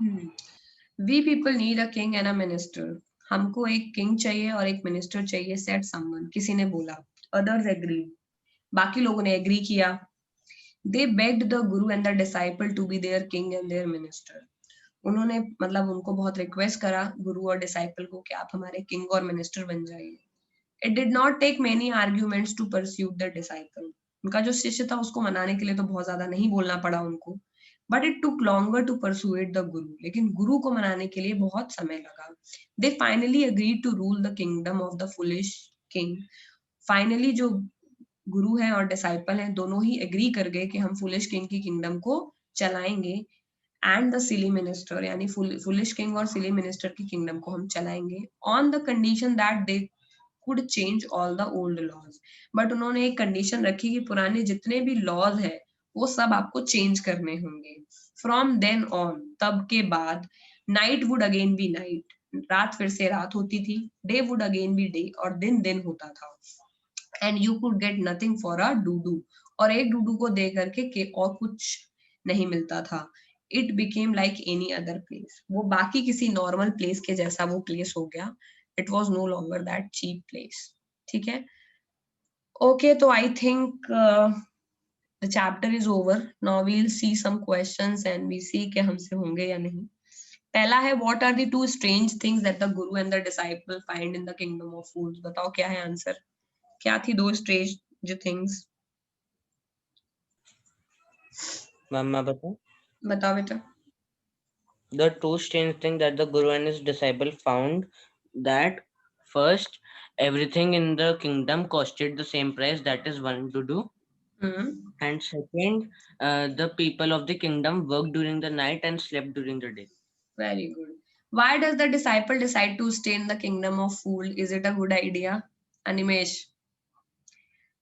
We people need a king and a minister. हमको एक king चाहिए और एक मिनिस्टर चाहिए. सेट समवन, किसी ने बोला. अदर्स एग्री, बाकी लोगों ने एग्री किया. They begged the guru and the disciple to be their king and their minister. उन्होंने मतलब उनको बहुत रिक्वेस्ट करा, गुरु और डिसाइपल को, कि आप हमारे किंग और मिनिस्टर बन जाइए. It did not take many arguments to pursue the disciple. उनका जो शिष्य था उसको मनाने के लिए तो बहुत ज्यादा नहीं बोलना पड़ा उनको. But it took longer to persuade the guru. लेकिन गुरु को मनाने के लिए बहुत समय लगा. They finally agreed to rule the kingdom of the foolish king. Finally जो गुरु है और डिसाइपल है दोनों ही एग्री कर गए कि हम फुलिश किंग की किंगडम को चलाएंगे. एंड द सिली मिनिस्टर, यानी फुलिश किंग और सिली मिनिस्टर की किंगडम को हम चलाएंगे on the condition that they could change all the old laws. But उन्होंने एक कंडीशन रखी कि पुराने जितने भी लॉज है वो सब आपको चेंज करने होंगे. फ्रॉम देन ऑन, तब के बाद, night would again be night, रात फिर से रात होती थी. Day would again be day, और दिन दिन होता था. And you could get nothing for a duddu, और एक डूडू को दे करके और कुछ नहीं मिलता था. It became like any other place. वो बाकी किसी नॉर्मल प्लेस के जैसा वो प्लेस हो गया. It was no longer that cheap place. ठीक है. ओके, तो I think the chapter is over. Now we'll see some questions and we see के हमसे होंगे या नहीं. पहला है, what are the two strange things that the guru and the disciple find in the kingdom of fools. बताओ क्या है आंसर. क्या थी दो स्ट्रेंज थिंग्स. मैम मैं बताऊं? बताओ बेटा. The two strange thing that the guru and his disciple found, that first, everything in the kingdom costed the same price, that is one to do. And second, the people of the kingdom worked during the night and slept during the day. Very good. Why does the disciple decide to stay in the kingdom of fool? Is it a good idea? Animesh,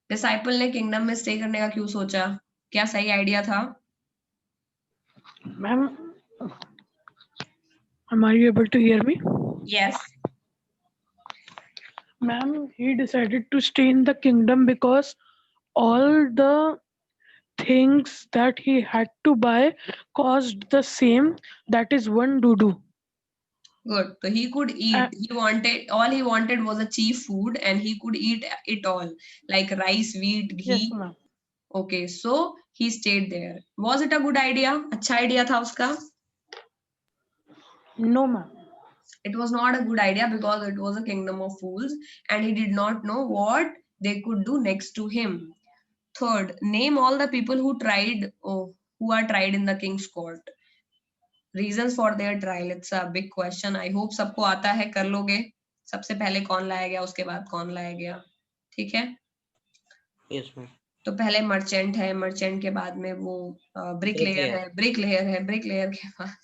disciple ने kingdom में stay करने का क्यों सोचा? क्या सही idea था? Ma'am, am I able to hear me? Yes. Ma'am, he decided to stay in the kingdom because all the things that he had to buy cost the same, that is one doodoo. Good. So he could eat. All he wanted was a cheap food and he could eat it all, like rice, wheat, ghee. Yes ma'am. Okay, so he stayed there. Was it a good idea? अच्छा idea था उसका? No ma'am. It was not a good idea because it was a kingdom of fools and he did not know what they could do next to him. Third, name all the people who are tried in the king's court. Reasons for their trial. It's a big question. I hope सबको आता है, कर लोगे. सबसे पहले कौन लाया गया, उसके बाद कौन लाया गया. ठीक है. Yes ma'am. तो पहले मर्चेंट है, मर्चेंट के बाद में वो ब्रिक लेयर है, ब्रिक लेयर के बाद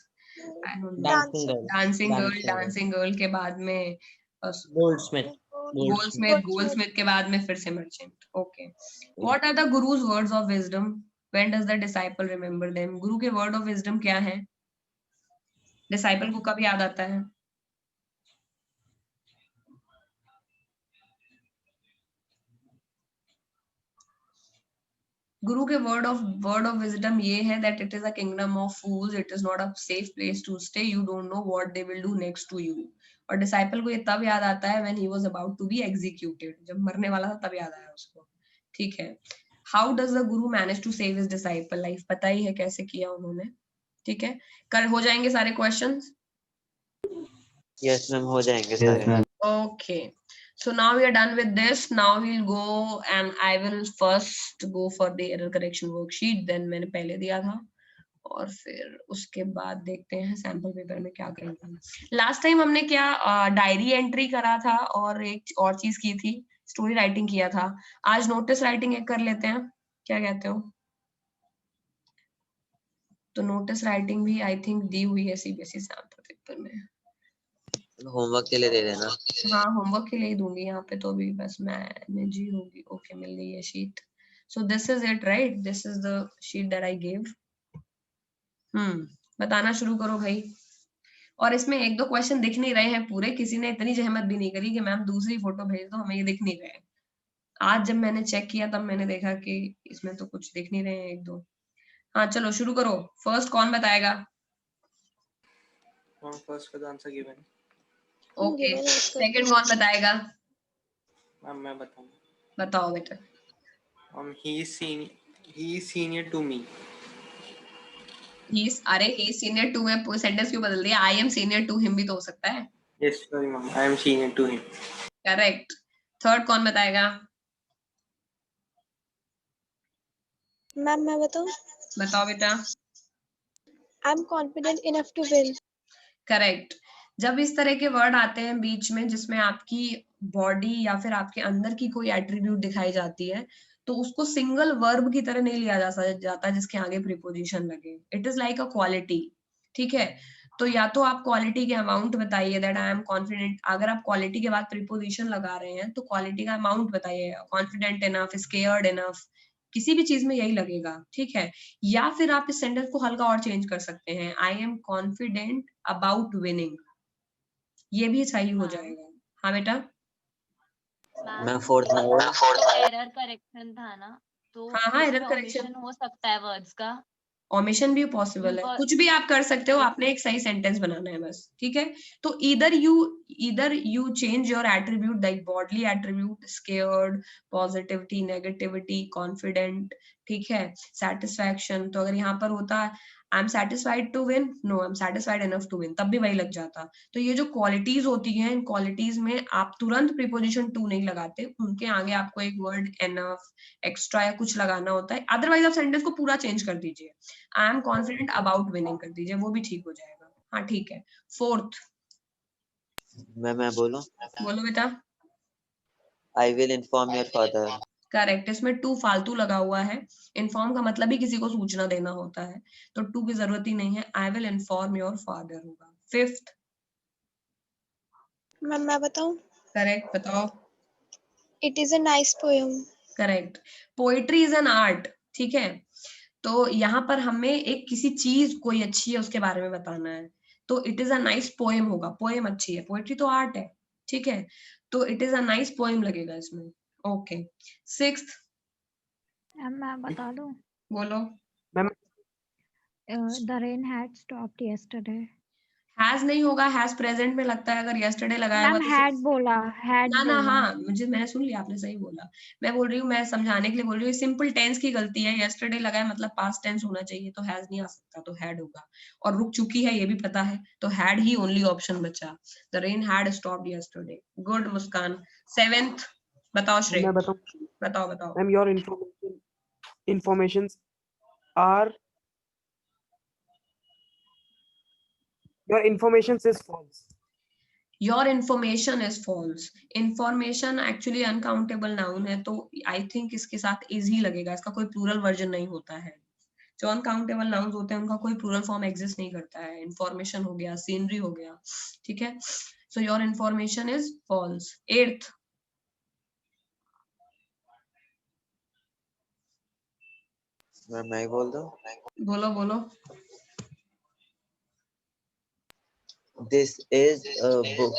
डांसिंग गर्ल के बाद में गोल्डस्मिथ के बाद में फिर से merchant. Okay. What are the guru's words of wisdom? When does the disciple remember them? Guru के वर्ड ऑफ विजडम क्या है? डिसाइपल को कब याद आता है? गुरु के वर्ड ऑफ विजडम ये है that it is a kingdom of fools, it is not a safe place to stay, you don't know what they will do next to you. और डिसाइपल को ये तब याद आता है when he was about to be executed, जब मरने वाला था तब याद आया उसको. ठीक है. How does the guru manage to save his disciple life? पता ही है कैसे किया उन्होंने. ठीक है. कल हो जाएंगे सारे क्वेश्चंस? Yes मैम, हो जाएंगे सारे. Okay. So now we are done with this. Now we'll go and I will first go for the error correction worksheet. Then मैंने पहले दिया था और फिर उसके बाद देखते हैं सैंपल पेपर में क्या करेंगे. लास्ट टाइम हमने क्या डायरी एंट्री करा था और एक और चीज की थी, स्टोरी राइटिंग किया था. आज नोटिस राइटिंग एक कर लेते हैं, क्या कहते हो? तो नोटिस राइटिंग भी आई थिंक दी हुई है सीबीएसई सैंपल पेपर में. होमवर्क के लिए दे देना. हाँ, होमवर्क के लिए ही दूंगी. यहाँ पे तो अभी बस मैनेज ही होगी. ओके, मिल गई है sheet. So this is it, right? This is the sheet that I give. बताना शुरू करो भाई. और इसमें एक दो क्वेश्चन दिख नहीं रहे हैं पूरे. किसी ने इतनी जहमत भी नहीं करी कि मैम दूसरी फोटो भेज दो, हमें ये दिख नहीं रहे. आज जब मैंने चेक किया तब मैंने देखा कि इसमें तो कुछ दिख नहीं रहे हैं एक दो. हाँ चलो शुरू करो. फर्स्ट कौन बताएगा? फर्स्ट का answer given. Okay, Given as per second कौन बताएगा? मैम मैं बताऊंगा। बताओ बेटा। he is senior to me। अरे he senior to me sentence क्यों बदल दिया? I am senior to him भी तो हो सकता है। yes sorry ma'am, I am senior to him। Correct. Third कौन बताएगा? मैम मैं बताऊं? बताओ बेटा। I'm confident enough to win। Correct. जब इस तरह के वर्ड आते हैं बीच में जिसमें आपकी बॉडी या फिर आपके अंदर की कोई एट्रीब्यूट दिखाई जाती है, तो उसको सिंगल वर्ब की तरह नहीं लिया जाता जिसके आगे प्रीपोजिशन लगे। It is like a quality. ठीक है, तो या तो आप क्वालिटी के अमाउंट बताइए, दैट आई एम कॉन्फिडेंट। अगर आप क्वालिटी के बाद प्रीपोजिशन लगा रहे हैं तो क्वालिटी का अमाउंट बताइए, कॉन्फिडेंट इनफ, स्केयर्ड इनफ, किसी भी चीज में यही लगेगा। ठीक है, या फिर आप इस सेंटेंस को हल्का और चेंज कर सकते हैं, I am confident about winning, ये भी सही हो जाएगा। हाँ बेटा। मैं फोर्थ में एरर करेक्शन था ना, तो हाँ हाँ, एरर इसमें करेक्शन, ओमिशन हो सकता है वर्ड्स का। ओमिशन भी पॉसिबल है, पर- कुछ भी आप कर सकते हो, आपने एक सही सेंटेंस बनाना है बस। ठीक है, तो इधर you change your attribute, like bodily attribute, scared, positivity, negativity, confident, ठीक है, सेटिस्फैक्शन। तो अगर यहाँ पर होता I am satisfied to win, no I am satisfied enough to win, तब भी वही लग जाता। तो ये जो क्वालिटीज होती हैं, इन क्वालिटीज में आप तुरंत प्रीपोजिशन टू नहीं लगाते, उनके आगे आपको एक वर्ड एनफ, एक्स्ट्रा या कुछ लगाना होता है। अदरवाइज आप सेंटेंस को पूरा चेंज कर दीजिए, I am confident about winning कर दीजिए, वो भी ठीक हो जाएगा। हाँ ठीक है। फोर्थ। मैं बोलूं? बोलो बेटा। I will inform your father. Correct, इसमें टू फालतू लगा हुआ है। इन्फॉर्म का मतलब ही किसी को सूचना देना होता है, तो टू की जरूरत ही नहीं है, I will inform your father होगा। फिफ्थ। मैम मैं बताऊं? करेक्ट, बताओ। It is a nice poem। Correct, poetry is an art. ठीक है, तो यहाँ पर हमें एक किसी चीज कोई अच्छी है उसके बारे में बताना है, तो it is a nice poem होगा। पोएम अच्छी है, पोएट्री तो आर्ट है। ठीक है, तो it is a nice poem लगेगा इसमें। ओके। सिक्स्थ। मैं बता दूं? बोलो। The rain had stopped yesterday। Has नहीं होगा, हैज प्रेजेंट में लगता है, अगर यस्टरडे लगाया हुआ मैम तो had बोला, had ना बोला। हाँ, मैंने सुन लिया, आपने सही बोला। मैं बोल रही हूँ, मैं समझाने के लिए बोल रही हूँ, सिंपल टेंस की गलती है। यस्टरडे लगाया मतलब पास्ट टेंस होना चाहिए, तो हैज नहीं आ सकता, तो हैड होगा। और रुक चुकी है ये भी पता है, तो हैड ही ओनली ऑप्शन बचा। The rain had stopped yesterday. Good Muskan. Seventh. बताओ श्रेय। मैं बताऊं? बताओ बताओ। Ma'am your informations are your information is false। Your information is false. Information actually uncountable noun है, तो आई थिंक इसके साथ इज ही लगेगा, इसका कोई प्लूरल वर्जन नहीं होता है। जो अनकाउंटेबल नाउन्स होते हैं उनका कोई प्लूरल फॉर्म एग्जिस्ट नहीं करता है। इन्फॉर्मेशन हो गया, सीनरी हो गया। ठीक है, so your information is false. Eighth. मैं बोल दूं? बोलो बोलो। This is a book.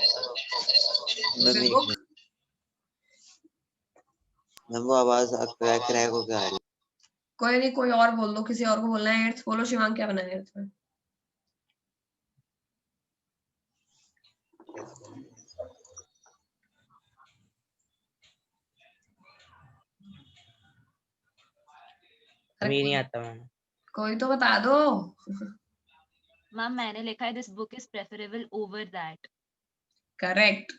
Book. Ma'am वो आवाज क्रैक हो गया आ रही। कोई नहीं, कोई और बोल दो, किसी और को बोलना है। एट्थ बोलो। शिवांग क्या बनाया एट्थ में? अभी नहीं आता मैम। कोई तो बता दो। मैम मैंने लिखा है this book is preferable over that. Correct.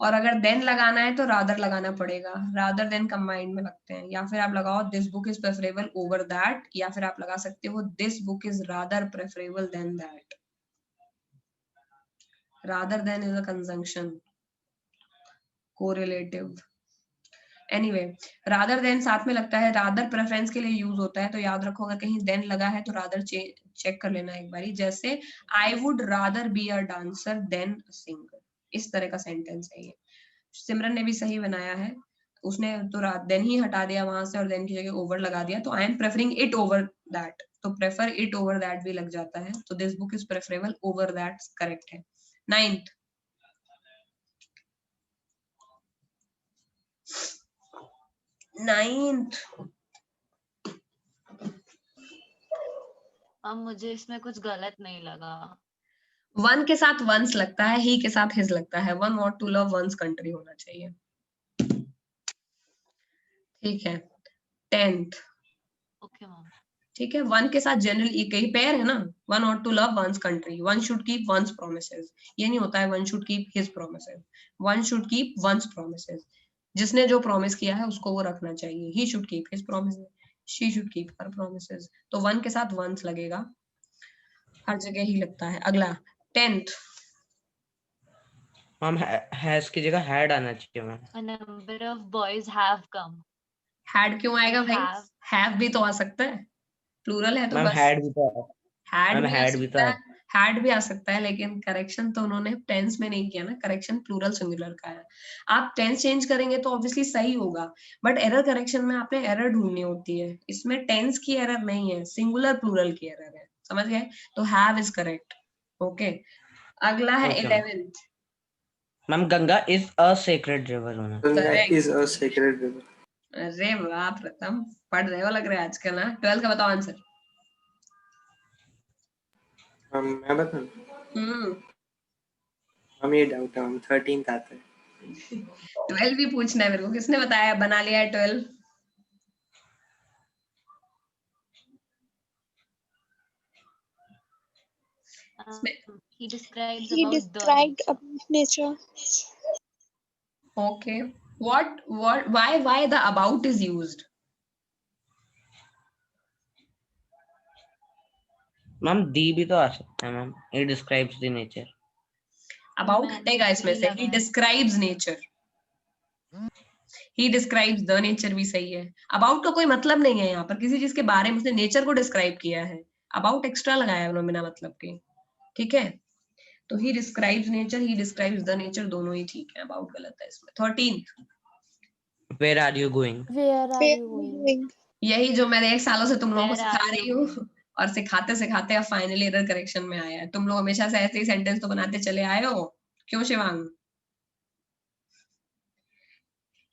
और अगर देन लगाना है तो रादर लगाना पड़ेगा, रादर देन कंबाइंड में लगते हैं। या फिर आप लगाओ this book is preferable over that, या फिर आप लगा सकते हो this book is rather preferable than that. Rather than is a conjunction, correlative. Anyway, rather than साथ में लगता है, रादर प्रेफरेंस के लिए यूज होता है, तो याद रखो अगर कहीं देन लगा है तो रादर चेक कर लेना एक बारी। जैसे I would rather be a dancer than singer, इस तरह का सेंटेंस है ये। सिमरन ने भी सही बनाया है, उसने तो देन ही हटा दिया वहां से और देन की जगह ओवर लगा दिया, तो I am preferring it over that, तो प्रेफर इट ओवर दैट भी लग जाता है, तो this book is preferable over that correct है। नाइन्थ। नाइन्थ। अब मुझे इसमें कुछ गलत नहीं लगा। वन के साथ वंस लगता है, ही के साथ हिज लगता है। One want to love one's country होना चाहिए। ठीक है। 10th, okay ma'am. ठीक है। वन के साथ जनरली एक ही पेयर है ना, one want to love one's country, one should keep one's promises. ये नहीं होता है one should keep his promises, one should keep one's promises. जिसने जो प्रॉमिस किया है उसको वो रखना चाहिए। He should keep his promises, she should keep her promises. तो वन के साथ वंस लगेगा, हर जगह ही लगता है। अगला 10th, मैम हैज की जगह हैड आना चाहिए ma'am. A number of boys have come. Had क्यों आएगा भाई? Have. हैव भी तो आ सकता है, प्लूरल है तो मैम बस हैड भी तो है। हैड मैम भी आ हैड भी तो सकता है। है, हैड भी आ सकता है, लेकिन करेक्शन तो उन्होंने टेंस में नहीं किया ना, करेक्शन प्लूरल सिंगुलर का है। आप टेंस चेंज करेंगे तो ऑब्वियसली सही होगा, बट एरर करेक्शन में आपने एरर ढूंढनी होती है। इसमें टेंस की एरर नहीं है, सिंगुलर प्लूरल की एरर है, समझ गए? तो हैव इज करेक्ट। ओके, अगला है Okay, ma'am. 11th। Ma'am Ganga is a sacred river होना। Ganga Correct. is a sacred river. अरे वाह प्रथम, पढ़ रहे हो लग रहा है आजकल ना। 12th का बताओ आंसर। मैं बताऊं? हम ये डाउट है, हम 13th आता है। 12 भी पूछना है मेरे को, किसने बताया? बना लिया है 12। He describes He about the described nature. about nature. Okay, what why the about is used? Ma'am the भी तो आ सकता है ma'am, it describes the nature. About मैंने हटेगा इसमें दी से। he लगाया। describes nature, he describes the nature भी सही है। about का कोई मतलब नहीं है यहाँ पर, किसी चीज के बारे में, उसने नेचर को डिस्क्राइब किया है। about एक्स्ट्रा लगाया है उन्होंने बिना मतलब के, ठीक है? तो he describes nature, he describes the nature, दोनों ही ठीक है, about गलत है इसमें। 13th, where are you going? Where are Where you are you going? going? यही जो मैंने 1 सालों से तुम लोगों को Where are सिखा you रही हूँ going? और सिखाते सिखाते अब फाइनली एरर करेक्शन में आया है। तुम लोग हमेशा से ऐसे ही सेंटेंस तो बनाते चले आए हो, क्यों शिवांग?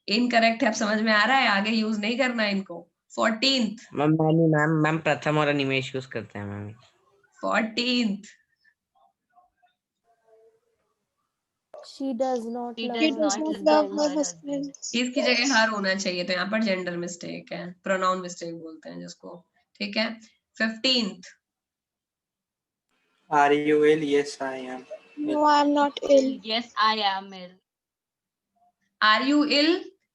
इनकरेक्ट है, अब समझ में आ रहा है, आगे यूज नहीं करना है इनको। 14th, मैम प्रथम और अनिमेश यूज करते हैं ma'am. 14th, She does not She love She does her does not not husband. love love her her husband. husband. इसकी जगह हर होना चाहिए, तो यहाँ पर जेंडर मिस्टेक है, प्रोनाउन मिस्टेक बोलते हैं जिसको, ठीक है? 15th, Are you ill? Yes, I am. No, I am not ill. Yes, I am ill. Are you ill?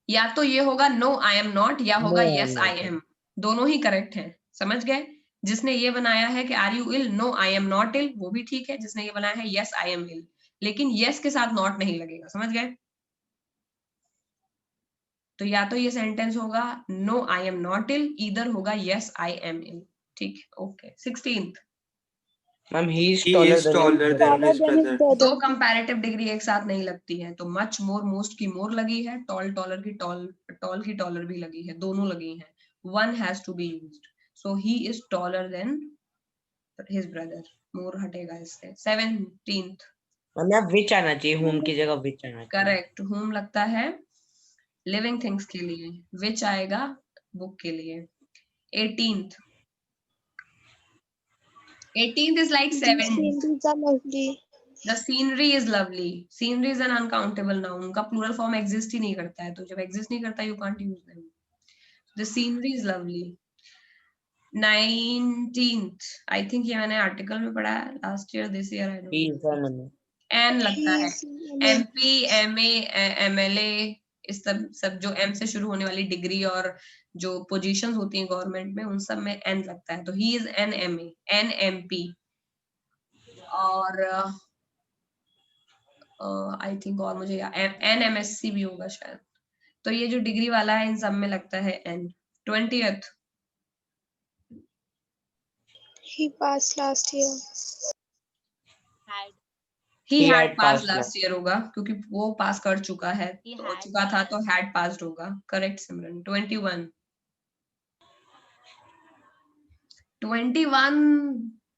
या तो ये होगा नो आई एम नॉट, या होगा No, I am yes I not. Am. दोनों ही करेक्ट है, समझ गए? जिसने ये बनाया है कि are you ill, no I am not ill, वो भी ठीक है। जिसने ये बनाया है यस आई एम इल, लेकिन यस के साथ नॉट नहीं लगेगा, समझ गए? तो या तो ये सेंटेंस होगा no I am not ill, इधर होगा यस आई एम इल, ठीक है? Okay. 16th, ma'am he is He taller is than taller than Taller his than his brother. दो brother. कंपैरेटिव डिग्री एक साथ नहीं लगती है, तो मच मोर, मोस्ट की मोर लगी है, टॉल टॉलर की टॉल, टॉल की टॉलर भी लगी है, दोनों लगी हैं। One has to be used, so he is taller than his brother, more हटेगा इससे। 17th, मैम यहाँ विच आना चाहिए, होम की जगह विच आना चाहिए। करेक्ट, होम लगता है लिविंग थिंग्स के लिए, विच आएगा बुक के लिए। 18th, 18th is like The 7th. sceneries are lovely. The scenery is lovely. Scenery is an uncountable noun. उनका plural form exist ही नहीं करता है, तो जब exist नहीं करता, you can't use them. The scenery is lovely. 19th, I think ये मैंने article में पढ़ा है last year, this year I don't he know. Is an N He लगता है, is in a MP, MA, MLA, इस सब जो M से शुरू होने वाली डिग्री और जो पोजीशंस होती हैं गवर्नमेंट में, उन सब में N लगता है। तो he is an MA, an MP, और आई थिंक और मुझे एन MSc भी होगा शायद। तो ये जो डिग्री वाला है इन सब में लगता है N। 20th, He passed last year. Had. he He had had passed passed last year होगा, क्योंकि वो पास कर चुका है, He तो had चुका था तो passed. had passed होगा। करेक्ट सिमरन। 21, 21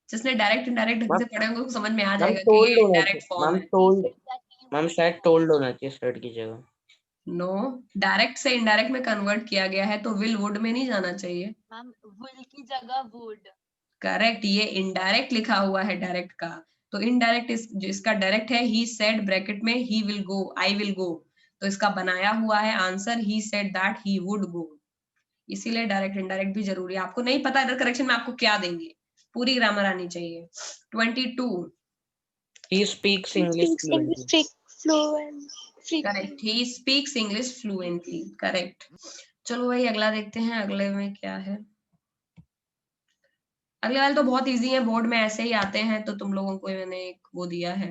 जिसने डायरेक्ट इनडायरेक्ट ढंग से पढ़े होंगे उसको समझ में आ मैम जाएगा कि टोल्ड ये होना इनडायरेक्ट चाहिए। फॉर्म मैम है। Told, He said that he ma'am शायद टोल्ड होना चाहिए स्टड की जगह। नो, डायरेक्ट से इनडायरेक्ट में कन्वर्ट किया गया है, तो विल वुड में नहीं जाना चाहिए। Ma'am, will की जगह would. करेक्ट, ये इनडायरेक्ट लिखा हुआ है डायरेक्ट का, तो इनडायरेक्ट जिसका डायरेक्ट है ही सेड ब्रैकेट में he will go, I will go, तो इसका बनाया हुआ है answer he said that he would go. इसीलिए डायरेक्ट इनडायरेक्ट भी जरूरी है। आपको नहीं पता एरर करेक्शन में आपको क्या देंगे, पूरी ग्रामर आनी चाहिए। 22 He speaks He English speaks English fluently. fluently. Correct, he speaks English fluently, correct. चलो भाई अगला देखते हैं, अगले में क्या है। अगले वाले तो बहुत इजी है, बोर्ड में ऐसे ही आते हैं, तो तुम लोगों को मैंने एक वो दिया है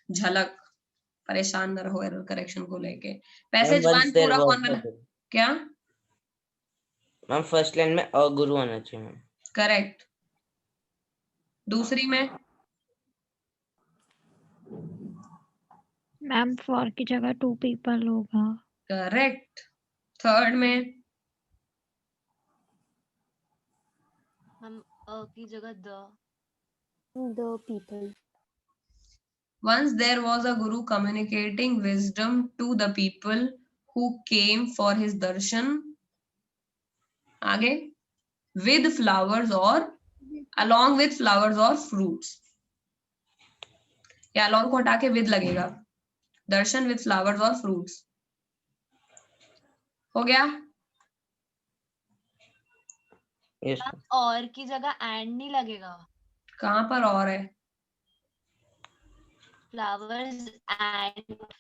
झलक, परेशान न रहो एरर करेक्शन को लेके। पैसेज Ma'am, 1 once there पूरा was कौन a बना, guru. क्या? मैम फर्स्ट लाइन में अ गुरु आना चाहिए मैम। करेक्ट। दूसरी में मैम फॉर की जगह 2 पीपल होगा। करेक्ट। थर्ड में हम की जगह the. The people. once there was a guru communicating wisdom to the people who came for his darshan, आगे with flowers or along with flowers or fruits, या along को हटा के with लगेगा, दर्शन with flowers और fruits। हो गया? Yes ma'am और की जगह एंड नहीं लगेगा, कहाँ पर और है? Flowers and fruit.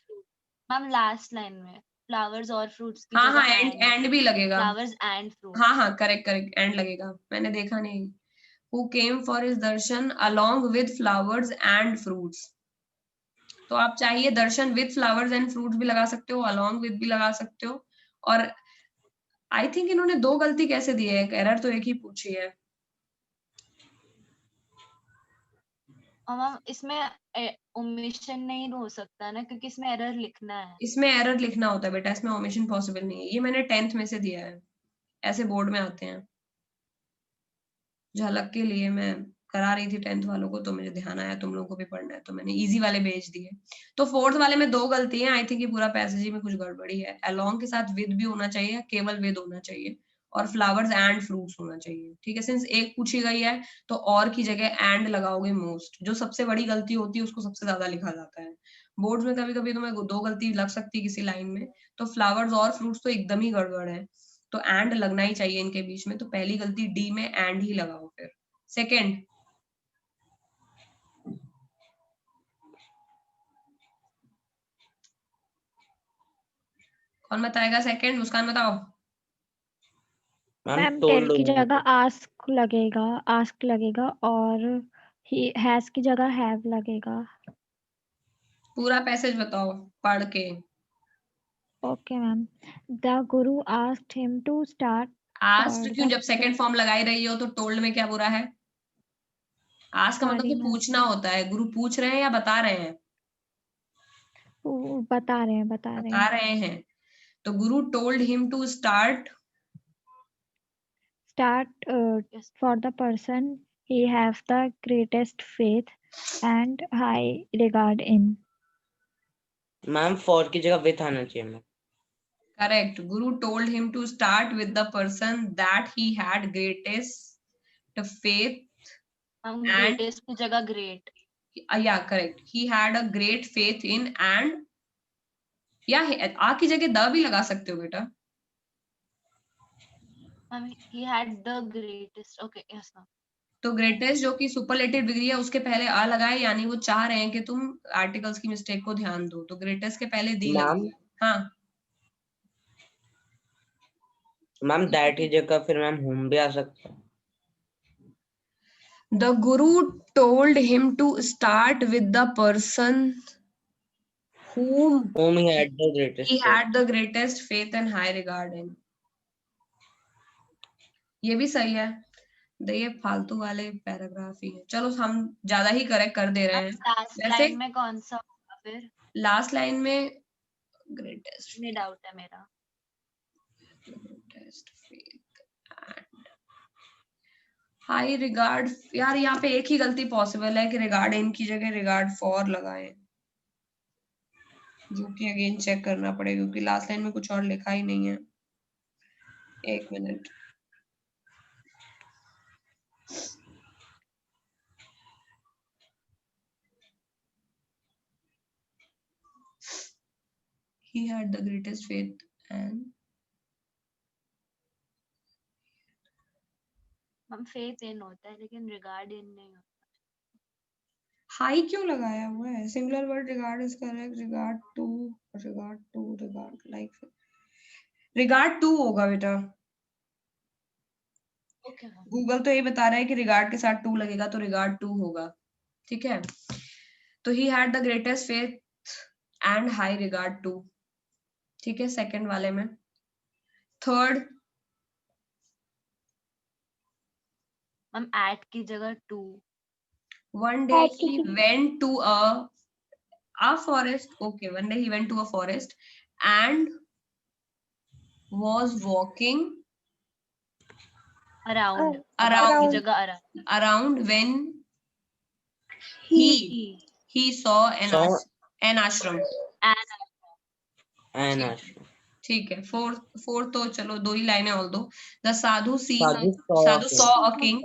Ma'am last line में फ्लावर्स और फ्रूट्स की हाँ हाँ, जगह एंड एंड भी लगेगा। Flowers and fruit. हाँ हाँ, करेक्ट करेक्ट, एंड लगेगा, मैंने देखा नहीं। who came for his darshan along with flowers and fruits, तो आप चाहिए दर्शन विद फ्लावर्स एंड फ्रूट्स भी लगा सकते हो, along with भी लगा सकते हो। और आई थिंक इन्होंने दो गलती कैसे दी है, एक एरर तो एक ही पूछी है। और मैम इसमें ओमिशन नहीं हो सकता ना, क्योंकि इसमें एरर लिखना है। इसमें एरर लिखना होता है बेटा, इसमें ओमिशन पॉसिबल नहीं है। ये मैंने 10th में से दिया है, ऐसे बोर्ड में आते हैं। झलक के लिए मैं करा रही थी 10th वालों को, तो मुझे ध्यान आया तुम लोगों को भी पढ़ना है, तो मैंने इजी वाले भेज दिए। तो 4th वाले में दो गलती है, आई थिंक ये पूरा पैसेज ही में कुछ गड़बड़ी है। अलोंग के साथ विद भी होना चाहिए, केवल विद होना चाहिए, और फ्लावर्स एंड फ्रूट्स होना चाहिए। ठीक है, सिंस एक पूछी गई है तो और की जगह एंड लगाओगे मोस्ट। जो सबसे बड़ी गलती होती है उसको सबसे ज्यादा लिखा जाता है। बोर्ड में कभी कभी तुम्हें दो गलती लग सकती है किसी लाइन में, तो फ्लावर्स और फ्रूट्स तो एकदम ही गड़बड़ है, तो एंड लगना ही चाहिए इनके बीच में। तो पहली गलती डी में एंड ही लगाओ। फिर सेकेंड, कौन बताएगा सेकेंड? मुस्कान बताओ। मैम टेल की जगह आस्क लगेगा और ही हैज की जगह हैव लगेगा। पूरा पैसेज बताओ पढ़ के। Okay ma'am. The guru asked him to start. Asked क्यों, जब सेकंड फॉर्म लगाई रही हो तो टोल्ड में क्या बुरा है? आस्क का मतलब तो पूछना होता है। गुरु पूछ रहे हैं या बता रहे हैं? बता रहे हैं। तो guru told him to start for the person he have the greatest faith and high regard in। Ma'am for की जगह विथ आना चाहिए ma'am. Correct, guru told him to start with the person that he had greatest faith and, greatest की जगह great. या correct, he had a great faith in and, या आ की जगह द भी लगा सकते हो बेटा। he had the greatest, okay yes ma'am। तो ग्रेटेस्ट जो कि सुपरलेटिव डिग्री है उसके पहले आ लगाए, यानी वो चाह रहे हैं कि तुम आर्टिकल्स की मिस्टेक को ध्यान दो, तो ग्रेटेस्ट के पहले दी लगी। हाँ मैम दैट की जगह फिर मैम होम भी आ सकता है। The guru told him to start with the person whom he had the greatest he had the greatest faith and high regard in। ये भी सही है, ये फालतू वाले पैराग्राफ ही है। चलो हम ज्यादा ही करेक्ट कर दे रहे हैं। लास्ट लाइन में कौन सा होगा फिर? लास्ट लाइन में ग्रेटेस्ट में डाउट है मेरा। Greatest faith and high regard, यार यहाँ पे एक ही गलती पॉसिबल है कि रिगार्ड इन की जगह रिगार्ड फॉर लगाएं, जो कि अगेन चेक करना पड़ेगा क्योंकि लास्ट लाइन में कुछ और लिखा ही नहीं है। एक minute, he had the greatest faith and ma'am faith in होता है लेकिन रिगार्ड इन नहीं होता। हाई क्यों लगाया हुआ है? Singular word regard is correct, regard to regard like regard to होगा बेटा। Okay ma'am. गूगल तो ये बता रहा है कि रिगार्ड के साथ टू लगेगा तो रिगार्ड टू होगा, ठीक है। तो he had the greatest faith and high regard to, ठीक है, सेकंड वाले में। थर्ड, मैम एट की जगह to. one day At he kitchen. went to a forest. Okay, one day he went to a forest and was walking around around की जगह around when He he saw an Saw- an ashram. And ठीक है। Fourth तो चलो दो ही लाइनें all दो। The Sadhu Sadhu saw a king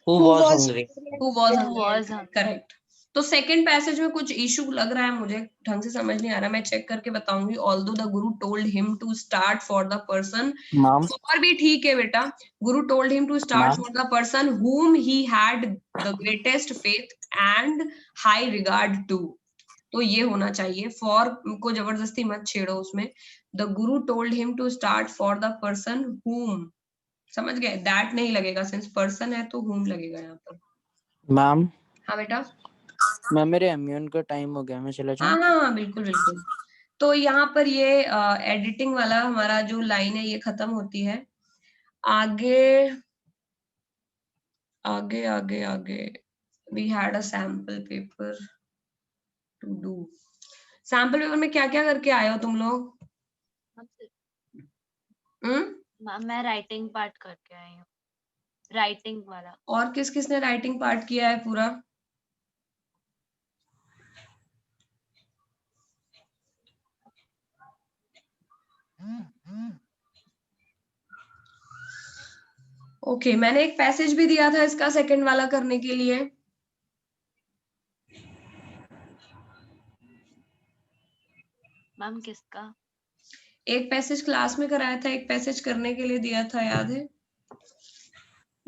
who was hungry. who was was hungry. Correct. तो सेकंड पैसेज में कुछ इशू लग रहा है मुझे, ढंग से समझ नहीं आ रहा, मैं चेक करके बताऊंगी। Although the guru told him to start for the person, ma'am और भी ठीक है बेटा। Guru told him to start for the person whom he had the greatest faith and high regard to। तो ये होना चाहिए, फॉर को जबरदस्ती मत छेड़ो उसमें। The guru told him to start for the person whom, समझ गए? दैट नहीं लगेगा, सिंस पर्सन है तो whom लगेगा यहाँ पर। मैम हाँ बेटा। मैम मेरे इम्यून का टाइम हो गया, मैं चला जाऊं? हाँ बिल्कुल बिल्कुल। तो यहाँ पर ये एडिटिंग वाला हमारा जो लाइन है ये खत्म होती है। आगे आगे आगे आगे we had a sample paper to do. Sample paper में क्या क्या करके आए हो तुम लोग? मैम मैं राइटिंग पार्ट करके आई हूँ, राइटिंग वाला। और किस किसने राइटिंग पार्ट किया है पूरा? ओके, मैंने एक पैसेज भी दिया था इसका सेकंड वाला करने के लिए। मैम किसका? एक पैसेज क्लास में कराया था, एक पैसेज करने के लिए दिया था, याद है?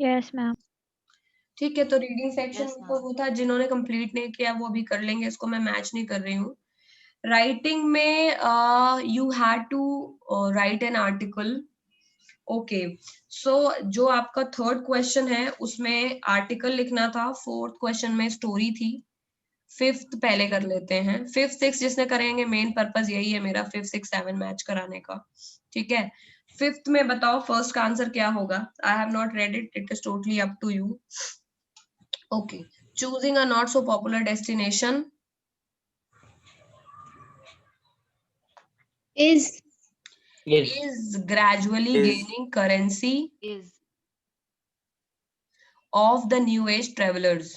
Yes ma'am. ठीक है, तो रीडिंग सेक्शन Yes, तो वो था, जिन्होंने कंप्लीट नहीं किया वो अभी कर लेंगे, इसको मैं मैच नहीं कर रही हूँ। राइटिंग में you had to write an article. Okay, so जो आपका थर्ड क्वेश्चन है उसमें आर्टिकल लिखना था, फोर्थ क्वेश्चन में स्टोरी थी, फिफ्थ पहले कर लेते हैं। फिफ्थ सिक्स जिसने करेंगे, मेन पर्पस यही है मेरा, फिफ्थ सिक्स सेवन मैच कराने का, ठीक है। फिफ्थ में बताओ फर्स्ट का आंसर क्या होगा? I have not read it, it is totally up to you. Okay, choosing a not so popular destination is is gradually Is. gaining currency Is of the new age travelers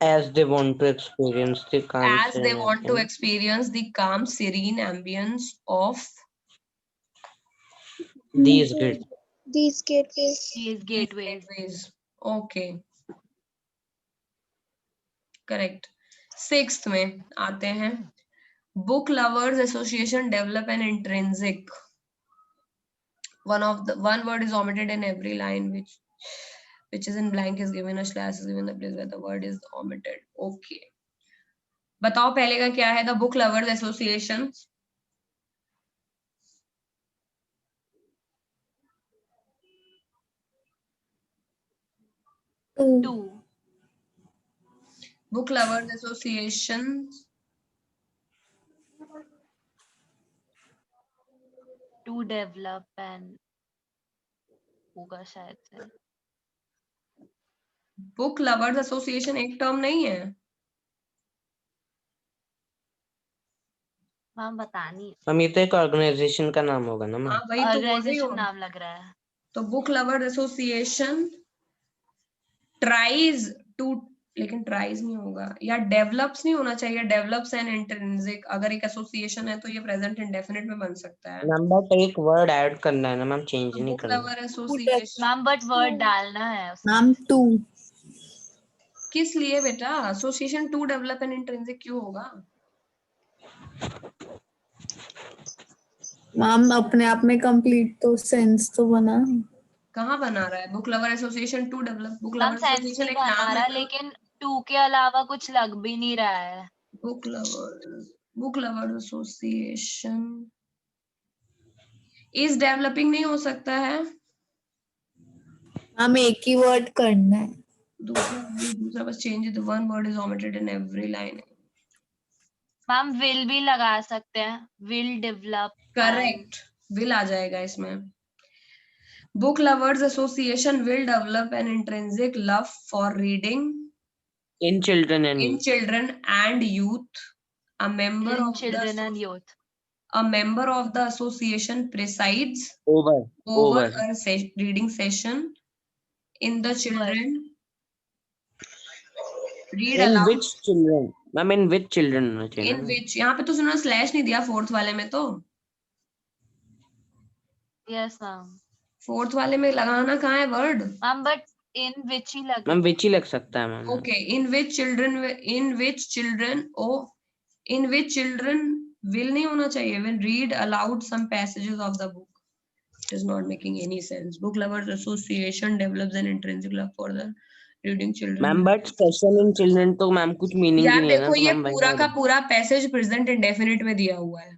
As they want to experience the calm as they want to serene experience the calm serene ambience of these great. these gateways. these gateways. gateways. Okay, correct. Sixth में आते हैं, book lovers association develop an intrinsic, one word is omitted in every line which is in blank is given, a slash is given the place where the word is omitted. Okay, बताओ पहले का क्या है? The book lovers association. Two. Book lovers association To develop and होगा शायद से। Book lovers association एक term नहीं है। मैम बतानी हम ये तो एक ऑर्गेनाइजेशन का नाम होगा ना मैम। हाँ वही तो बोल रही ऑर्गेनाइजेशन हूँ। नाम लग रहा है। तो book lovers association tries to, लेकिन ट्राइज नहीं होगा, या डेवलप्स नहीं होना चाहिए, डेवलप्स एंड इंट्रिंसिक। अगर एक एसोसिएशन है तो ये प्रेजेंट इंडेफिनिट में बन सकता है। नंबर एक वर्ड ऐड करना है ना मैम, चेंज नहीं बुक करना। Lover association ma'am but word डालना है उसमें। मैम टू किस लिए बेटा? Association to develop and intrinsic क्यों होगा? मैम अपने आप में कंप्लीट तो सेंस तो बना। कहाँ बना रहा है? Book lover association to develop. Book ma'am lover sense association नहीं एक बना नाम रहा, है। लेकिन टू के अलावा कुछ लग भी नहीं रहा है। Book lover association is developing नहीं हो सकता है। मैम एक ही वर्ड करना है। दूसरा बस change the one word is omitted in every line. Ma'am will भी लगा सकते हैं, विल डेवलप। करेक्ट, विल आ जाएगा इसमें। Book lovers association will develop an intrinsic love for reading in children and in youth. children and youth. A member in of the children and youth. a member of the association presides over over a reading session in the children read in aloud which children, ma'am, in which children होना चाहिए in ना? which, यहाँ पे तो सुना slash नहीं दिया fourth वाले में, तो यस मैम। फोर्थ वाले में लगाना कहाँ है वर्ड? मैम बट इन विच ही लगे। मैम which ही लग सकता है ma'am. Okay, in which children will नहीं होना चाहिए, will read aloud some passages of the book. It is not making any sense. Book lovers association develops an intrinsic love for the reading children. Ma'am but special in children तो ma'am कुछ meaning ही यार नहीं है ना, देखो तो ये ma'am पूरा का पूरा पैसेज प्रेजेंट इंडेफिनिट में दिया हुआ है।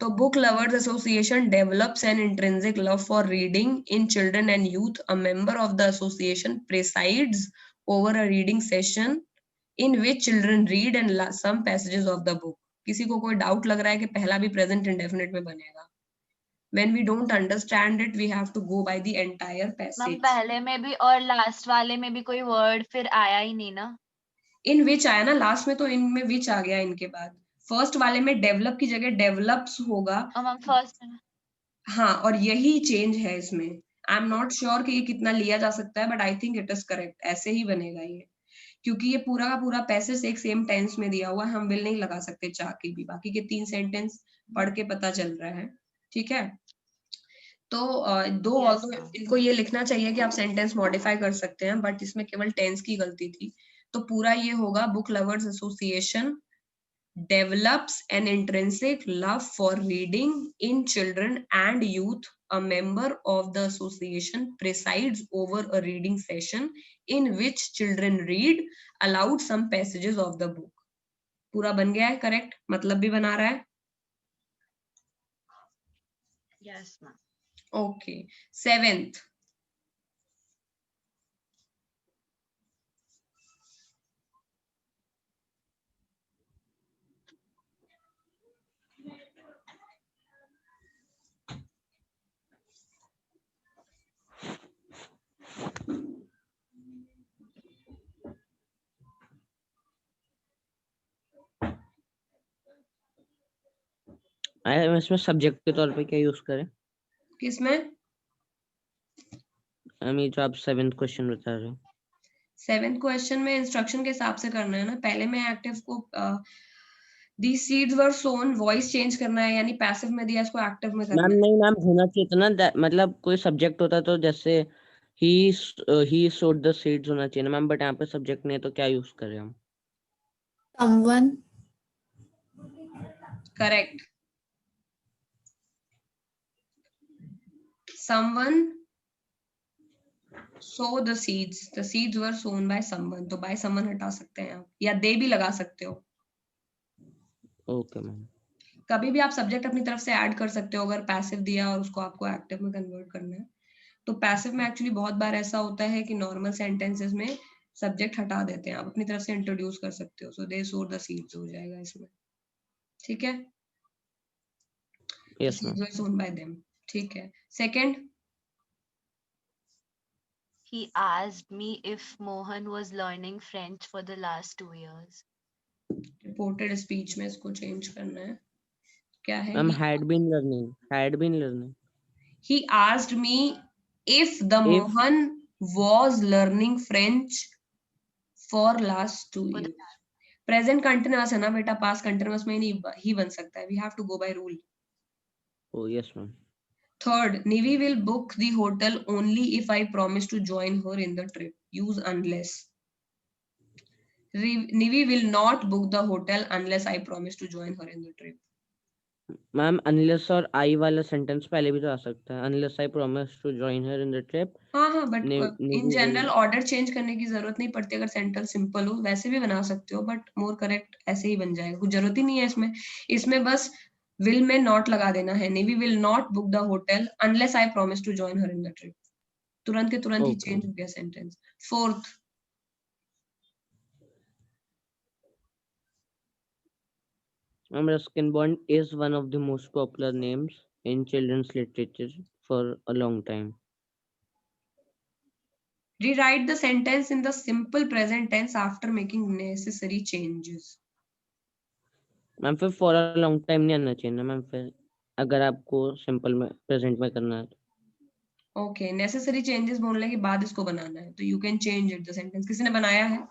तो book lovers association develops an intrinsic love for reading in children and youth. A member of the association presides over a reading session in which children read and some passages of the book. किसी को कोई doubt लग रहा है कि पहला भी present indefinite में बनेगा? When we don't understand it, we have to go by the entire ma'am passage. पहले में भी और लास्ट वाले में भी कोई वर्ड फिर आया ही नहीं ना। इन विच आया ना लास्ट में, तो इनमें विच आ गया इनके बाद। फर्स्ट वाले में डेवलप की जगह डेवलप्स होगा। Ma'am first. हाँ, और यही चेंज है इसमें। आई एम नॉट श्योर कि ये कितना लिया जा सकता है, but I think it is correct. ऐसे ही बनेगा ये, क्योंकि ये पूरा का पूरा पैसेज एक सेम टेंस में दिया हुआ है। हम विल नहीं लगा सकते चाह के भी, बाकी के 3 सेंटेंस पढ़ के पता चल रहा है। ठीक है, तो दो Yes, ऑल्दो ma'am. इनको ये लिखना चाहिए कि आप सेंटेंस मॉडिफाई कर सकते हैं, बट इसमें केवल टेंस की गलती थी। तो पूरा ये होगा, book lovers association develops an intrinsic love for reading in children and youth. A member of the association presides over a reading session in which children read aloud some passages of the book. पूरा बन गया है, correct, मतलब भी बना रहा है। Yes, ma'am. Okay, 7th इसमें सब्जेक्ट के तौर पे क्या यूज करें? किसमें? ये जो आप 7th क्वेश्चन बता रहे हो। 7th क्वेश्चन में इंस्ट्रक्शन के हिसाब से करना है ना। पहले में एक्टिव को these seeds were sown, voice change करना है, यानी पैसिव में दिया, इसको एक्टिव में करना मैम है। नहीं मैम, होना चाहिए था ना, मतलब कोई सब्जेक्ट होता तो जैसे ही sowed the seeds होना चाहिए ना मैम, बट यहाँ पे सब्जेक्ट नहीं है तो क्या यूज करें हम? someone। Correct, someone sow the seeds were sown by someone। तो by someone हटा सकते हैं आप, या they भी लगा सकते हो। Okay ma'am. कभी भी आप सब्जेक्ट अपनी तरफ से ऐड कर सकते हो, अगर पैसिव दिया और उसको आपको एक्टिव में कन्वर्ट करना है। तो पैसिव में एक्चुअली बहुत बार ऐसा होता है कि नॉर्मल सेंटेंसेस में सब्जेक्ट हटा देते हैं, आप अपनी तरफ से इंट्रोड्यूस कर सकते हो। सो दे sowed the seeds हो जाएगा इसमें, ठीक है। Yes ma'am. seeds were sown by them, ठीक है। Second, He asked me if Mohan was learning French for the last 2 years. Reported speech में इसको चेंज करना है। क्या है? Ma'am had been learning। He asked me if the If- Mohan was learning French for last 2 years. Present continuous है ना बेटा, past continuous में नहीं ही बन सकता है। We have to go by rule. Oh yes ma'am. Third, Nivi will book the hotel only if I promise to join her in the trip. Use unless. Nivi will not book the hotel unless I promise to join her in the trip. Ma'am unless और आई वाला sentence पहले भी तो आ सकता है, unless I promise to join her in the trip. हाँ but in general order change करने की जरूरत नहीं पड़ती अगर सेंटेंस सिंपल हो, वैसे भी बना सकते हो, बट मोर करेक्ट ऐसे ही बन जाएगा, कुछ जरूरत ही नहीं है इसमें। इसमें बस विल में नॉट लगा देना है, Nivi will not book the hotel unless I promise to join her in the trip. तुरंत के तुरंत ही चेंज हो गया sentence. Fourth, Ruskin Bond is one of the most popular names in children's literature for a long time. Rewrite the sentence in the simple present tense after making necessary changes. Ma'am फिर for a long time नहीं आना चाहिए ना ma'am, फिर अगर आपको simple में present में करना है। ओके, नेसेसरी चेंजेस बोलने के बाद इसको बनाना है, तो you can change it the sentence. किसी ने बनाया है?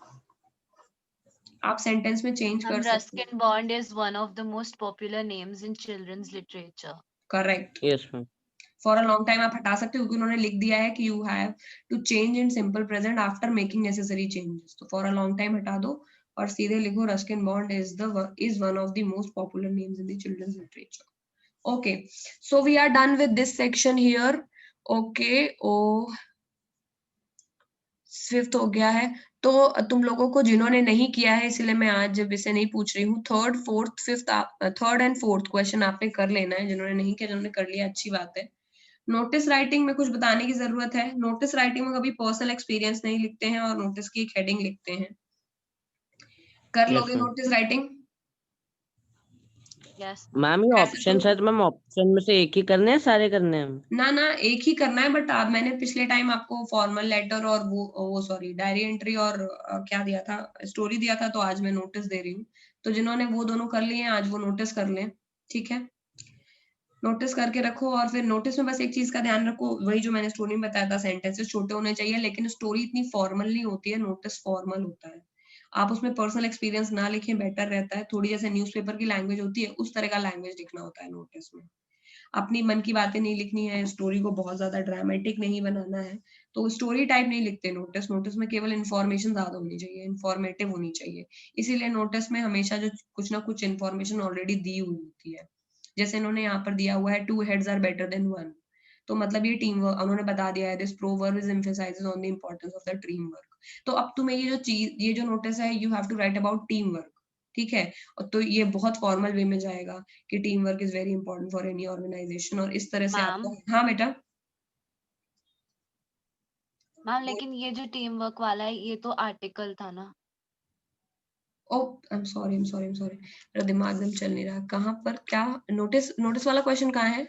आप सेंटेंस में चेंज कर सकते हो। Ruskin Bond is one of the most popular names in children's literature. Correct. Yes ma'am. For a long time आप हटा सकते हो क्योंकि उन्होंने लिख दिया है कि you have to change in simple present after making necessary changes, तो फॉर अ लॉन्ग टाइम हटा दो और सीधे लिखो Ruskin Bond is one of the most popular names in the children's literature. Okay, so we are done with this section here. Okay, oh fifth हो गया है। तो तुम लोगों को जिन्होंने नहीं किया है, इसलिए मैं आज जब इसे नहीं पूछ रही हूँ, third fourth fifth third and fourth question आपने कर लेना है। जिन्होंने नहीं किया, जिन्होंने कर लिया अच्छी बात है। नोटिस राइटिंग में कुछ बताने की जरूरत है। नोटिस राइटिंग में कभी पर्सनल एक्सपीरियंस नहीं लिखते हैं और नोटिस की एक हेडिंग लिखते हैं। कर लोगे नोटिस राइटिंग? Yes. मैम ये ऑप्शन है तो मैम ऑप्शन में से एक ही करने हैं, सारे करने हैं? ना एक ही करना है, बट आप मैंने पिछले टाइम आपको फॉर्मल लेटर और वो सॉरी डायरी एंट्री और क्या दिया था, स्टोरी दिया था, तो आज मैं नोटिस दे रही हूँ। तो जिन्होंने वो दोनों कर लिए हैं आज वो नोटिस कर लें, ठीक है? नोटिस करके रखो। और फिर नोटिस में बस एक चीज का ध्यान रखो, वही जो मैंने स्टोरी में बताया था, सेंटेंसेस छोटे होने चाहिए, लेकिन स्टोरी इतनी फॉर्मल नहीं होती है, नोटिस फॉर्मल होता है। आप उसमें पर्सनल एक्सपीरियंस ना लिखें, बेटर रहता है। थोड़ी जैसे न्यूज़पेपर की लैंग्वेज होती है, उस तरह का लैंग्वेज लिखना होता है नोटिस में। अपनी मन की बातें नहीं लिखनी है, स्टोरी को बहुत ज्यादा ड्रामेटिक नहीं बनाना है, तो स्टोरी टाइप नहीं लिखते नोटिस। नोटिस में केवल इन्फॉर्मेशन ज्यादा होनी चाहिए, इन्फॉर्मेटिव होनी चाहिए। इसीलिए नोटिस में हमेशा जो कुछ ना कुछ इन्फॉर्मेशन ऑलरेडी दी हुई होती है। जैसे इन्होंने यहाँ पर दिया हुआ है 2 heads are better than 1, तो मतलब ये टीम वर्क उन्होंने बता दिया है। This proverb is emphasizes on the importance of the team work. तो अब तुम्हें ये जो नोटिस है, you have to write about team work, ठीक है? और तो ये बहुत फॉर्मल वे में जाएगा कि team work is very important for any organization, और इस तरह से आपको। हाँ बेटा। मैम लेकिन ये जो टीम वर्क वाला है ये तो आर्टिकल था ना? आई एम सॉरी मेरा दिमाग एकदम चल नहीं रहा। कहाँ पर क्या नोटिस वाला क्वेश्चन कहाँ है?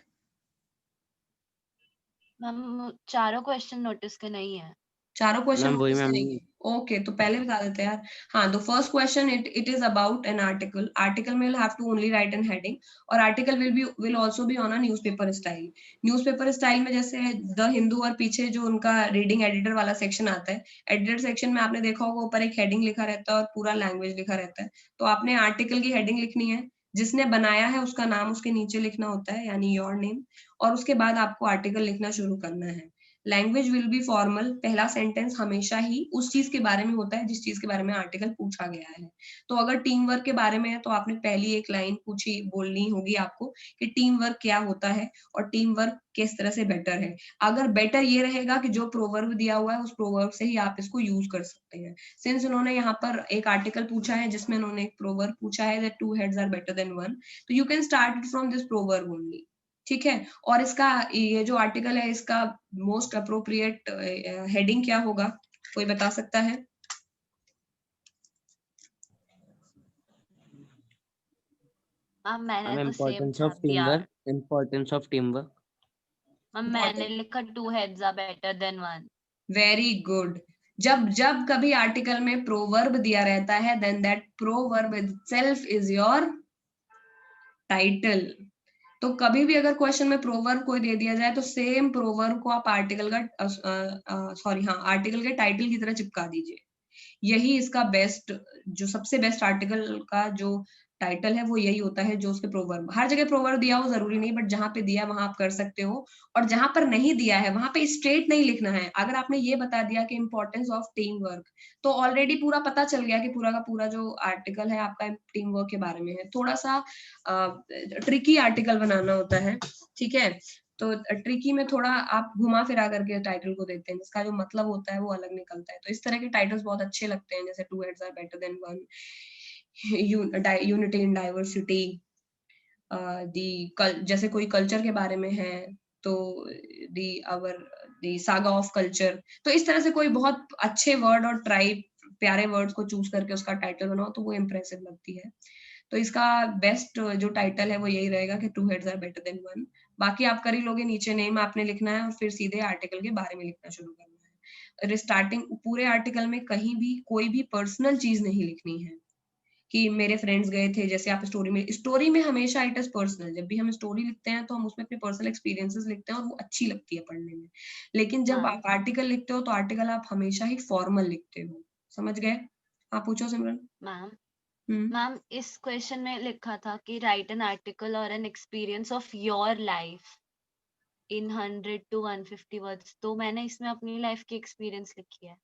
मैम चारों क्वेश्चन नोटिस के नहीं है। चारों क्वेश्चन नोटिस के नहीं है? ओके, तो पहले बता देते हैं यार। हाँ, तो first question it is about an article. Article में have to only write an heading, और article will also be on a newspaper style. Newspaper style में जैसे द हिंदू और पीछे जो उनका रीडिंग एडिटर वाला सेक्शन आता है, एडिटर सेक्शन में आपने देखा होगा ऊपर एक हेडिंग लिखा रहता है और पूरा लैंग्वेज लिखा रहता है। तो आपने आर्टिकल की हेडिंग लिखनी है, जिसने बनाया है उसका नाम उसके नीचे लिखना होता है, यानी योर नेम, और उसके बाद आपको आर्टिकल लिखना शुरू करना है। Language will be formal. पहला सेंटेंस हमेशा ही उस चीज के बारे में होता है जिस चीज के बारे में आर्टिकल पूछा गया है। तो अगर टीम वर्क के बारे में है तो आपने पहली एक लाइन बोलनी होगी आपको कि टीम वर्क क्या होता है और टीम वर्क किस तरह से बेटर है। अगर बेटर ये रहेगा कि जो प्रोवर्ब दिया हुआ है उस प्रोवर्ब से ही आप इसको यूज कर सकते हैं। सिंस उन्होंने यहाँ पर एक आर्टिकल पूछा है जिसमें उन्होंने एक प्रोवर्ब पूछा है that 2 heads are better than 1, तो you can start it from this proverb only, ठीक है? और इसका ये जो आर्टिकल है इसका मोस्ट अप्रोप्रिएट हेडिंग क्या होगा, कोई बता सकता है? मैंने तो importance of team work. Importance of team work. मैंने लिखा 2 heads are better than 1। Very good. जब कभी आर्टिकल में प्रोवर्ब दिया रहता है, then that proverb itself is your title. तो कभी भी अगर क्वेश्चन में प्रोवर्ब कोई दे दिया जाए तो सेम प्रोवर्ब को आप आर्टिकल के टाइटल की तरह चिपका दीजिए। यही इसका बेस्ट, जो सबसे बेस्ट आर्टिकल का जो टाइटल है वो यही होता है जो उसके प्रोवर्ब, हर जगह प्रोवर्ब दिया हो जरूरी नहीं, बट जहां पे दिया वहां आप कर सकते हो, और जहां पर नहीं दिया है वहां पे स्ट्रेट नहीं लिखना है। अगर आपने ये बता दिया कि इंपॉर्टेंस ऑफ टीम वर्क, तो ऑलरेडी पूरा पता चल गया कि पूरा का पूरा जो आर्टिकल है आपका टीम वर्क के बारे में है। थोड़ा सा ट्रिकी आर्टिकल बनाना होता है, ठीक है, तो ट्रिकी में थोड़ा आप घुमा फिरा करके टाइटल को देते हैं, जिसका जो मतलब होता है वो अलग निकलता है। तो इस तरह के टाइटल्स बहुत अच्छे लगते हैं, जैसे two heads are better than one, unity in diversity, जैसे कोई कल्चर के बारे में है तो दी सागा ऑफ कल्चर। तो इस तरह से कोई बहुत अच्छे वर्ड और ट्राइब प्यारे वर्ड्स को चूज करके उसका टाइटल बनाओ तो वो इम्प्रेसिव लगती है। तो इसका बेस्ट जो टाइटल है वो यही रहेगा कि two heads are better than one. बाकी आप कर ही लोगे, नीचे नेम आपने लिखना है और फिर सीधे आर्टिकल के बारे में लिखना शुरू करना है। स्टार्टिंग पूरे आर्टिकल में कहीं भी कोई भी पर्सनल चीज नहीं लिखनी है कि मेरे फ्रेंड्स गए थे, जैसे आप स्टोरी में हमेशा इट इज पर्सनल। जब भी हम स्टोरी लिखते हैं तो हम उसमें अपने पर्सनल एक्सपीरियंसेस लिखते हैं और वो अच्छी लगती है पढ़ने में। लेकिन जब आप आर्टिकल लिखते हो तो आर्टिकल आप हमेशा ही फॉर्मल लिखते हो, समझ गए? आप पूछो सिमरन। मैम इस क्वेश्चन में लिखा था कि राइट एन आर्टिकल और an experience of your life in 100 to 150 words, तो मैंने इसमें अपनी लाइफ की एक्सपीरियंस लिखी है।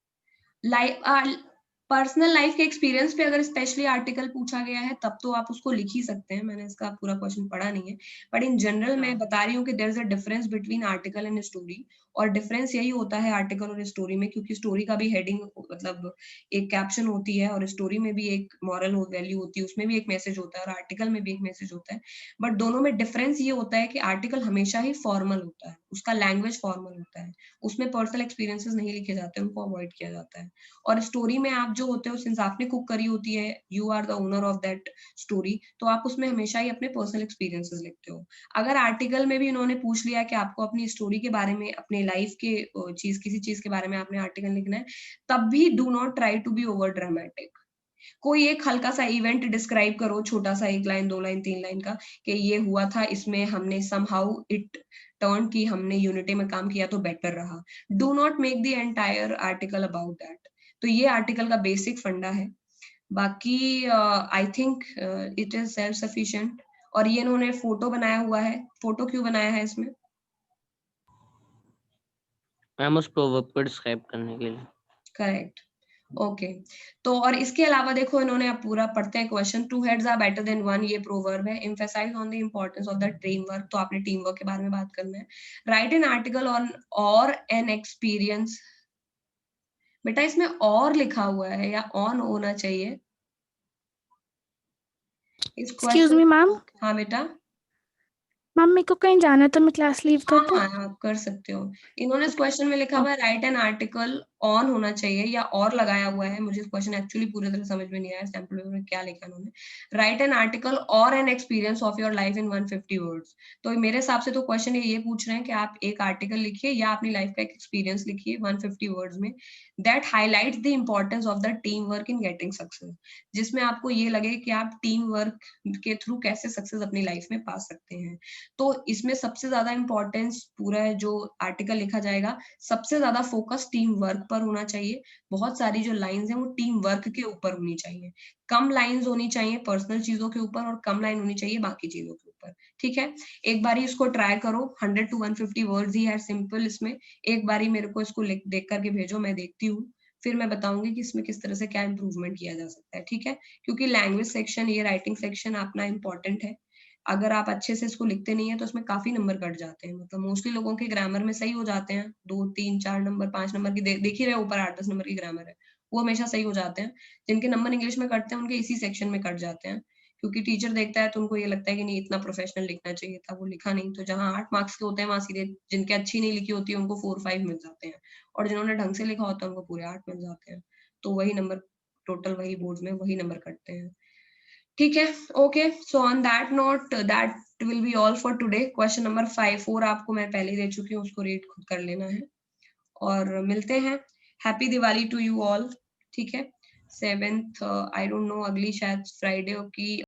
पर्सनल लाइफ के एक्सपीरियंस पे अगर स्पेशली आर्टिकल पूछा गया है तब तो आप उसको लिख ही सकते हैं, मैंने इसका पूरा क्वेश्चन पढ़ा नहीं है, बट इन जनरल मैं बता रही हूँ कि there is a difference between article and story. और डिफरेंस यही होता है आर्टिकल और स्टोरी में, क्योंकि स्टोरी का भी हेडिंग मतलब एक कैप्शन होती है और स्टोरी में भी एक मॉरल वैल्यू होती है, उसमें भी एक मैसेज होता है और आर्टिकल में भी एक मैसेज होता है। बट दोनों में डिफरेंस ये होता है कि आर्टिकल हमेशा ही फॉर्मल होता है, उसका लैंग्वेज फॉर्मल होता है, उसमें पर्सनल एक्सपीरियंसेस नहीं लिखे जाते, उनको अवॉइड किया जाता है। और स्टोरी में आप जो होते हो, सिंस आपने कुक करी होती है, you are the owner of that story, तो आप उसमें हमेशा ही अपने पर्सनल एक्सपीरियंसेस लिखते हो। अगर आर्टिकल में भी इन्होंने पूछ लिया कि आपको अपनी स्टोरी के बारे में, अपने लाइफ के किसी चीज के बारे में आपने आर्टिकल लिखना है, तब भी do not try to be over dramatic. कोई एक हल्का सा इवेंट डिस्क्राइब करो, छोटा सा, 1 लाइन 2 लाइन 3 लाइन का, कि ये हुआ था, इसमें हमने समहाउ इट टर्न की, हमने यूनिटी में काम किया तो बेटर रहा। Do not make the entire article about that. तो ये आर्टिकल का बेसिक फंडा है। बाकी I think it is self sufficient. और ये इन्होंने फोटो बनाया हुआ है, फोटो क्यों बनाया है इसमें? मैम उस प्रोवर्ब को डिस्क्राइब करने के लिए। Correct, okay. तो और इसके अलावा देखो इन्होंने, आप पूरा पढ़ते हैं question, two heads are better than one, ये प्रोवर्ब है। Emphasize on the importance of the team work, तो आपने टीम वर्क के बारे में बात करना है। राइट एन आर्टिकल ऑन और एन एक्सपीरियंस, बेटा इसमें और लिखा हुआ है या ऑन होना चाहिए इस एक्सक्यूज मी मैम। हाँ बेटा, मैम मेरे को कहीं जाना है तो मैं क्लास लीव कर दूं? हाँ आप कर सकते हो। इन्होंने इस क्वेश्चन में लिखा हुआ है राइट एन आर्टिकल ऑन होना चाहिए या और लगाया हुआ है, मुझे क्वेश्चन एक्चुअली पूरी तरह समझ में नहीं आया सैंपल पेपर में क्या लिखा इन्होंने। राइट एन आर्टिकल और an experience of your life in 150 words. तो मेरे हिसाब से तो क्वेश्चन ये पूछ रहे हैं कि आप एक आर्टिकल लिखिए या अपनी लाइफ का एक एक्सपीरियंस लिखिए 150 वर्ड्स में, that highlights the importance of the team work in getting success, जिसमें आपको ये लगे कि आप टीम वर्क के थ्रू कैसे सक्सेस अपनी लाइफ में पा सकते हैं। तो इसमें सबसे ज्यादा इंपॉर्टेंस पूरा है जो आर्टिकल लिखा जाएगा, सबसे ज्यादा फोकस टीम वर्क पर होना चाहिए। बहुत सारी जो लाइंस हैं वो टीम वर्क के ऊपर होनी चाहिए, कम लाइंस होनी चाहिए पर्सनल चीजों के ऊपर और कम लाइन होनी चाहिए बाकी चीजों के ऊपर। ठीक है, एक बारी इसको ट्राई करो, 100 to 150 वर्ड्स ही है सिंपल। इसमें एक बारी मेरे को इसको देख करके भेजो, मैं देखती हूँ, फिर मैं बताऊंगी कि इसमें किस तरह से क्या इंप्रूवमेंट किया जा सकता है। ठीक है, क्योंकि लैंग्वेज सेक्शन, ये राइटिंग सेक्शन अपना इंपॉर्टेंट है। अगर आप अच्छे से इसको लिखते नहीं है तो इसमें काफी नंबर कट जाते हैं, मतलब मोस्टली लोगों के ग्रामर में सही हो जाते हैं, 2 3 4 नंबर 5 नंबर की देख ही रहे, ऊपर 8 10 नंबर की ग्रामर है, वो हमेशा सही हो जाते हैं। जिनके नंबर इंग्लिश में कटते हैं उनके इसी सेक्शन में कट जाते हैं, क्योंकि टीचर देखता है तो उनको ये लगता है कि नहीं इतना प्रोफेशनल लिखना चाहिए था, वो लिखा नहीं, तो जहाँ 8 मार्क्स के होते हैं वहां सीधे जिनके अच्छी नहीं लिखी होती है उनको 4 5 मिल जाते हैं, और जिन्होंने ढंग से लिखा होता है उनको पूरे 8 मिल जाते हैं। तो वही नंबर टोटल, वही बोर्ड में वही नंबर कटते हैं। ठीक है, okay. So on that note, that will be all for today. Question number 5 4 आपको मैं पहले ही दे चुकी हूँ, उसको रीड खुद कर लेना है और मिलते हैं। Happy Diwali to you all. ठीक है, 7th आई डोंट नो, अगली शायद फ्राइडे की